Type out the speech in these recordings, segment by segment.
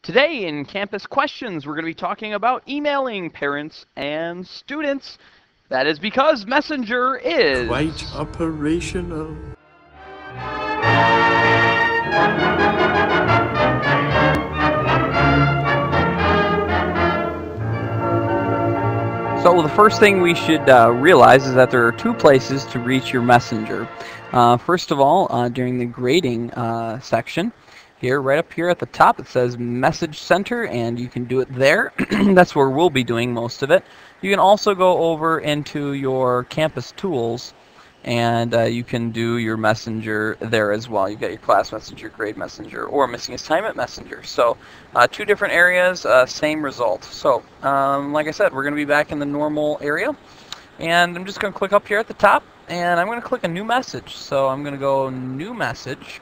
Today in Campus Questions, we're going to be talking about emailing parents and students. That is because Messenger Quite is. operational. So the first thing we should realize is that there are two places to reach your messenger. First of all, during the grading section, here, right up here at the top, it says Message Center, and you can do it there. That's where we'll be doing most of it. You can also go over into your campus tools, and you can do your messenger there as well. You've got your class messenger, grade messenger, or missing assignment messenger. So two different areas, same result. So like I said, we're going to be back in the normal area, and I'm just going to click up here at the top, and I'm going to click a new message. So I'm going to go new message,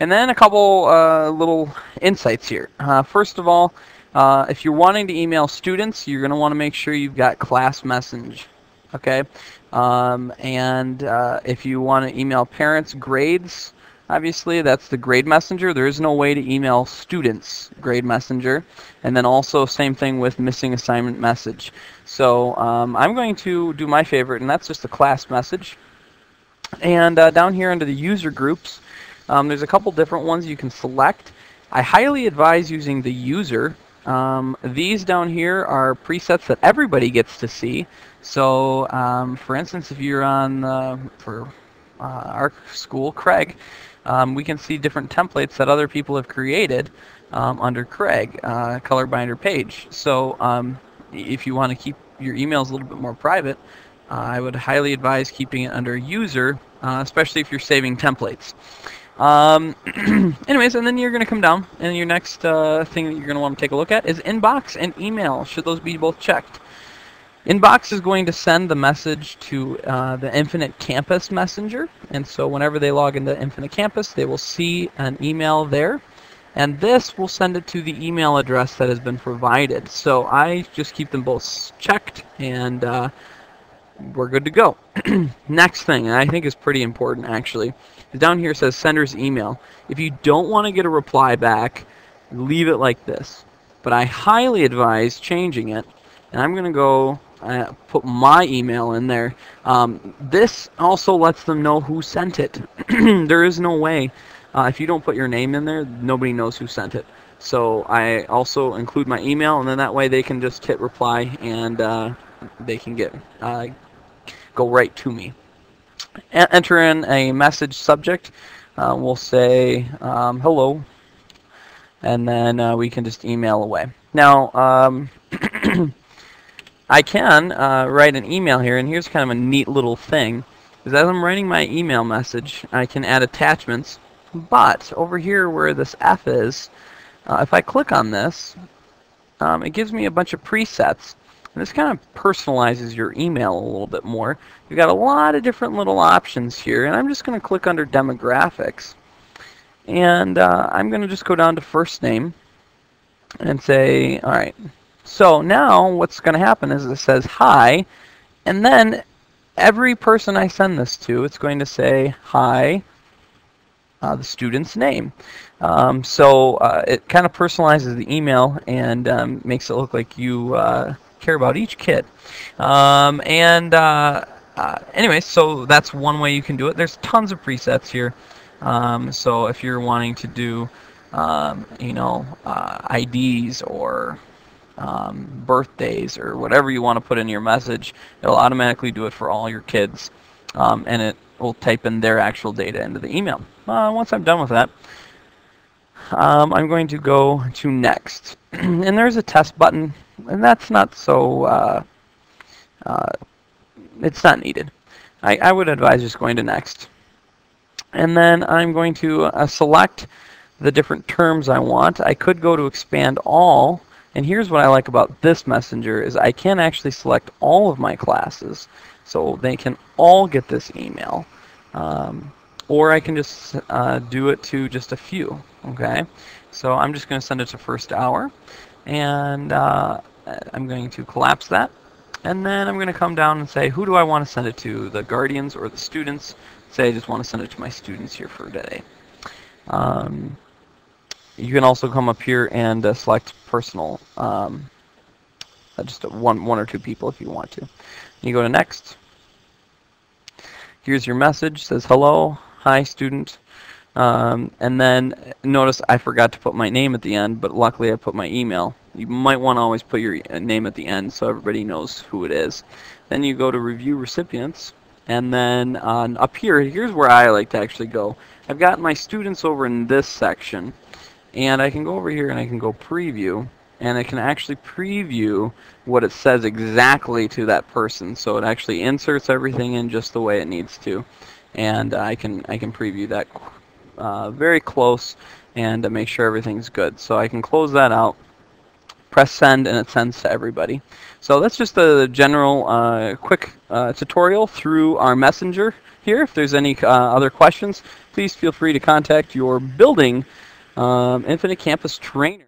and then a couple little insights here. First of all, if you're wanting to email students, you're going to want to make sure you've got class message. Okay, if you want to email parents, grades, obviously that's the grade messenger. There is no way to email students grade messenger. And then also same thing with missing assignment message. So I'm going to do my favorite, and that's just the class message. And down here under the user groups, there's a couple different ones you can select. I highly advise using the user. These down here are presets that everybody gets to see. So, for instance, if you're on for our school, Craig, we can see different templates that other people have created under Craig, color binder page. So, if you want to keep your emails a little bit more private, I would highly advise keeping it under user, especially if you're saving templates. Anyways, and then you're going to come down, and your next thing that you're going to want to take a look at is inbox and email. Should those be both checked? Inbox is going to send the message to the Infinite Campus Messenger, and so whenever they log into Infinite Campus, they will see an email there, and this will send it to the email address that has been provided. So I just keep them both checked, and we're good to go. Next thing, and I think is pretty important actually, is down here it says sender's email. If you don't want to get a reply back, leave it like this. But I highly advise changing it, and I'm going to go put my email in there. This also lets them know who sent it. There is no way, if you don't put your name in there, nobody knows who sent it. So I also include my email, and then that way they can just hit reply, and they can get go right to me. Enter in a message subject. We'll say hello, and then we can just email away. Now, I can write an email here, and here's kind of a neat little thing. Is as I'm writing my email message, I can add attachments, but over here where this F is, if I click on this, it gives me a bunch of presets. And this kind of personalizes your email a little bit more. You've got a lot of different little options here, and I'm just going to click under demographics. And I'm going to just go down to first name and say, all right. So now what's going to happen is it says hi, and then every person I send this to, it's going to say hi, the student's name. So it kind of personalizes the email and makes it look like you care about each kid. Anyway, so that's one way you can do it. There's tons of presets here. So if you're wanting to do, IDs or birthdays or whatever you want to put in your message, it'll automatically do it for all your kids, and it will type in their actual data into the email. Once I'm done with that, I'm going to go to next. And there's a test button, and that's not so, it's not needed. I would advise just going to next. And then I'm going to select the different terms I want. I could go to expand all, and here's what I like about this messenger is I can actually select all of my classes, so they can all get this email. Or I can just do it to just a few. Okay, so I'm just going to send it to first hour, and I'm going to collapse that, and then I'm going to come down and say, who do I want to send it to, the guardians or the students? Say I just want to send it to my students here for today. You can also come up here and select personal, just one or two people if you want to. You go to next. Here's your message. Says hello, hi student, and then notice I forgot to put my name at the end, but luckily I put my email. You might want to always put your name at the end so everybody knows who it is. Then you go to review recipients, and then up here, here's where I like to actually go. I've got my students over in this section, and I can go over here and I can go preview, and it can actually preview what it says exactly to that person. So it actually inserts everything in just the way it needs to, and I can preview that very close and make sure everything's good. So I can close that out, press send, and it sends to everybody. So that's just a general quick tutorial through our messenger here. If there's any other questions, please feel free to contact your building Infinite Campus trainer.